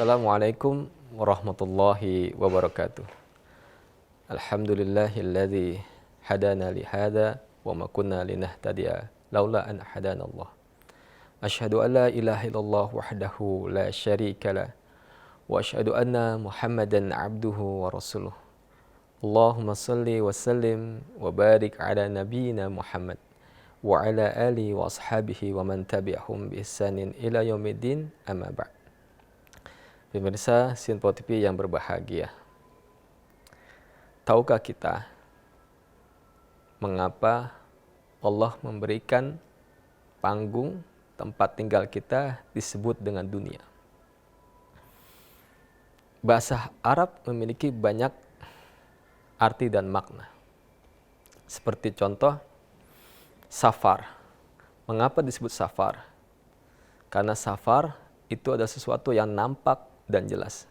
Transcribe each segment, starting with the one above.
Assalamualaikum warahmatullahi wabarakatuh. Alhamdulillahilladzi hadana li hadza wa ma kunna linahtadiya laula an hadanallah. Asyhadu an la ilaha illallah wahdahu la syarika lah wa asyhadu anna Muhammadan abduhu wa rasuluh. Allahumma salli wa sallim wa barik ala nabiyyina Muhammad wa ala alihi wa ashabihi wa man tabi'ahum bi ihsanin ila yaumiddin, amma ba'd. Pemirsa Sinpo TV yang berbahagia, tahukah kita mengapa Allah memberikan panggung tempat tinggal kita disebut dengan dunia? Bahasa Arab memiliki banyak arti dan makna. Seperti contoh, safar. Mengapa disebut safar? Karena safar itu adalah sesuatu yang nampak dan jelas.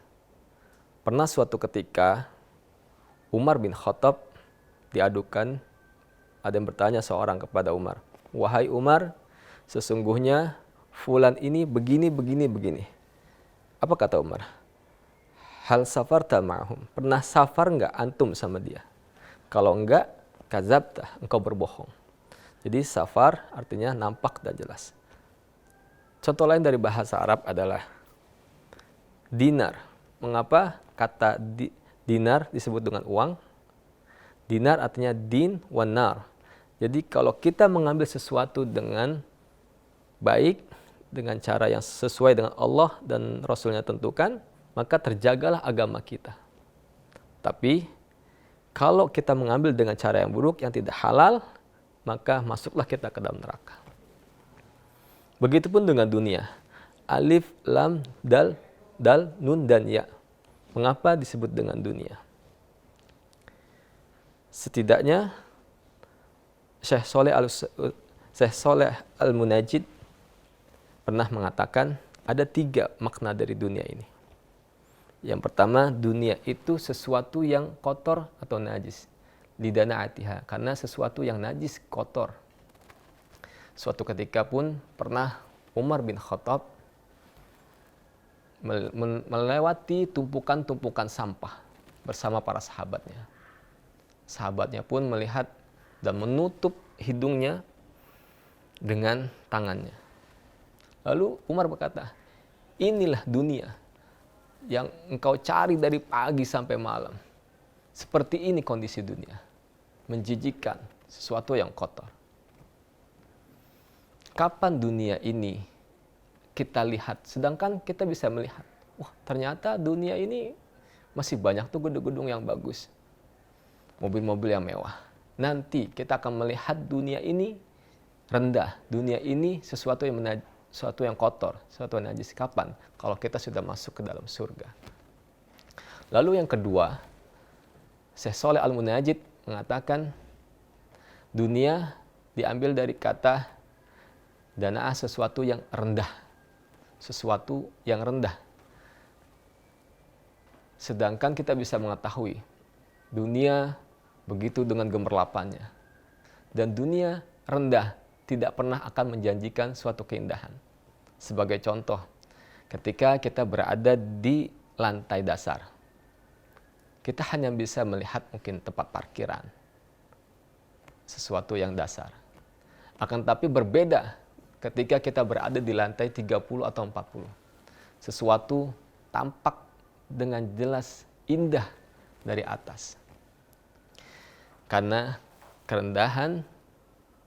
Pernah suatu ketika Umar bin Khattab diadukan, ada yang bertanya seorang kepada Umar, "Wahai Umar, sesungguhnya fulan ini begini, begini, begini." Apa kata Umar? "Hal safarta ma'hum." Pernah safar enggak antum sama dia? Kalau enggak, kadzabta, engkau berbohong. Jadi safar artinya nampak dan jelas. Contoh lain dari bahasa Arab adalah dinar. Mengapa kata dinar disebut dengan uang? Dinar artinya din wan nar. Jadi kalau kita mengambil sesuatu dengan baik, dengan cara yang sesuai dengan Allah dan Rasulnya tentukan, maka terjagalah agama kita. Tapi kalau kita mengambil dengan cara yang buruk, yang tidak halal, maka masuklah kita ke dalam neraka. Begitupun dengan dunia. Alif, lam, dal, nun, dan ya. Mengapa disebut dengan dunia? Setidaknya Syekh Shaleh Al-Munajjid pernah mengatakan ada 3 makna dari dunia ini. Yang pertama, dunia itu sesuatu yang kotor atau najis. Lidana'atiha, karena sesuatu yang najis, kotor. Suatu ketika pun pernah Umar bin Khattab melewati tumpukan-tumpukan sampah bersama para sahabatnya. Sahabatnya pun melihat dan menutup hidungnya dengan tangannya. Lalu Umar berkata, "Inilah dunia yang engkau cari dari pagi sampai malam. Seperti ini kondisi dunia. Menjijikkan, sesuatu yang kotor." Kapan dunia ini kita lihat? Sedangkan kita bisa melihat, wah ternyata dunia ini masih banyak tuh gedung-gedung yang bagus. Mobil-mobil yang mewah. Nanti kita akan melihat dunia ini rendah. Dunia ini sesuatu yang kotor, sesuatu yang najis. Kapan? Kalau kita sudah masuk ke dalam surga. Lalu yang kedua, Syekh Shaleh Al-Munajjid mengatakan dunia diambil dari kata dana'ah, sesuatu yang rendah. Sesuatu yang rendah. Sedangkan kita bisa mengetahui dunia begitu dengan gemerlapannya. Dan dunia rendah tidak pernah akan menjanjikan suatu keindahan. Sebagai contoh, ketika kita berada di lantai dasar, kita hanya bisa melihat mungkin tempat parkiran. Sesuatu yang dasar. Akan tapi berbeda ketika kita berada di lantai 30 atau 40. Sesuatu tampak dengan jelas indah dari atas. Karena kerendahan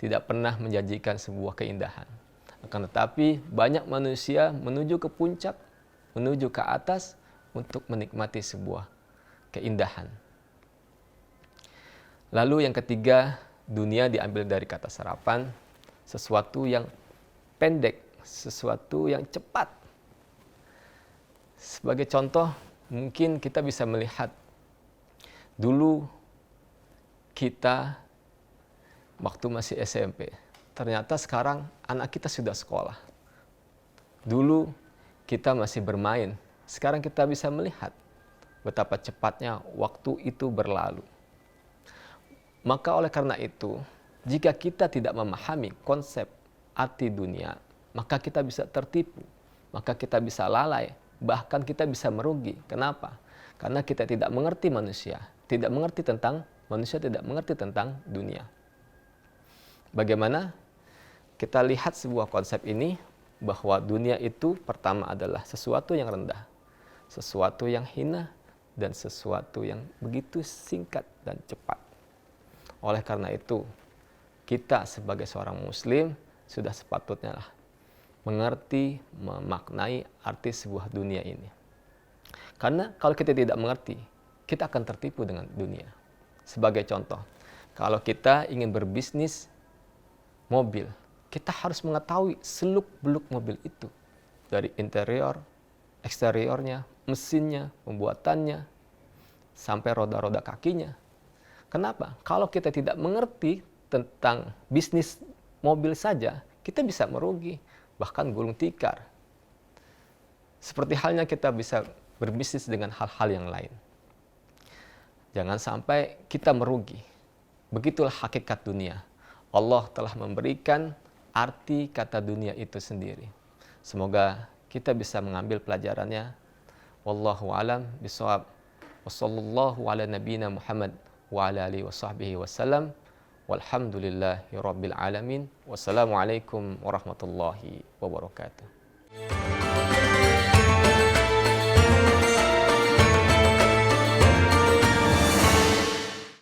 tidak pernah menjanjikan sebuah keindahan. Akan tetapi banyak manusia menuju ke puncak, menuju ke atas untuk menikmati sebuah keindahan. Lalu yang ketiga, dunia diambil dari kata sarapan, sesuatu yang pendek, sesuatu yang cepat. Sebagai contoh, mungkin kita bisa melihat dulu kita waktu masih SMP, ternyata sekarang anak kita sudah sekolah. Dulu kita masih bermain, sekarang kita bisa melihat betapa cepatnya waktu itu berlalu. Maka oleh karena itu, jika kita tidak memahami konsep arti dunia, maka kita bisa tertipu, maka kita bisa lalai bahkan kita bisa merugi. Kenapa? Karena kita tidak mengerti manusia, tidak mengerti tentang manusia, tidak mengerti tentang dunia. Bagaimana? Kita lihat sebuah konsep ini, bahwa dunia itu pertama adalah sesuatu yang rendah, sesuatu yang hina, dan sesuatu yang begitu singkat dan cepat. Oleh karena itu, kita sebagai seorang muslim sudah sepatutnya lah mengerti, memaknai arti sebuah dunia ini. Karena kalau kita tidak mengerti, kita akan tertipu dengan dunia. Sebagai contoh, kalau kita ingin berbisnis mobil, kita harus mengetahui seluk-beluk mobil itu. Dari interior, eksteriornya, mesinnya, pembuatannya, sampai roda-roda kakinya. Kenapa? Kalau kita tidak mengerti tentang bisnis mobil saja, kita bisa merugi, bahkan gulung tikar. Seperti halnya kita bisa berbisnis dengan hal-hal yang lain. Jangan sampai kita merugi. Begitulah hakikat dunia. Allah telah memberikan arti kata dunia itu sendiri. Semoga kita bisa mengambil pelajarannya. Wallahu a'lam bishawab. Wassallallahu ala nabiyyina Muhammad wa ala alihi wa sahbihi wasallam. Walhamdulillahi rabbil alamin. Wassalamualaikum warahmatullahi wabarakatuh.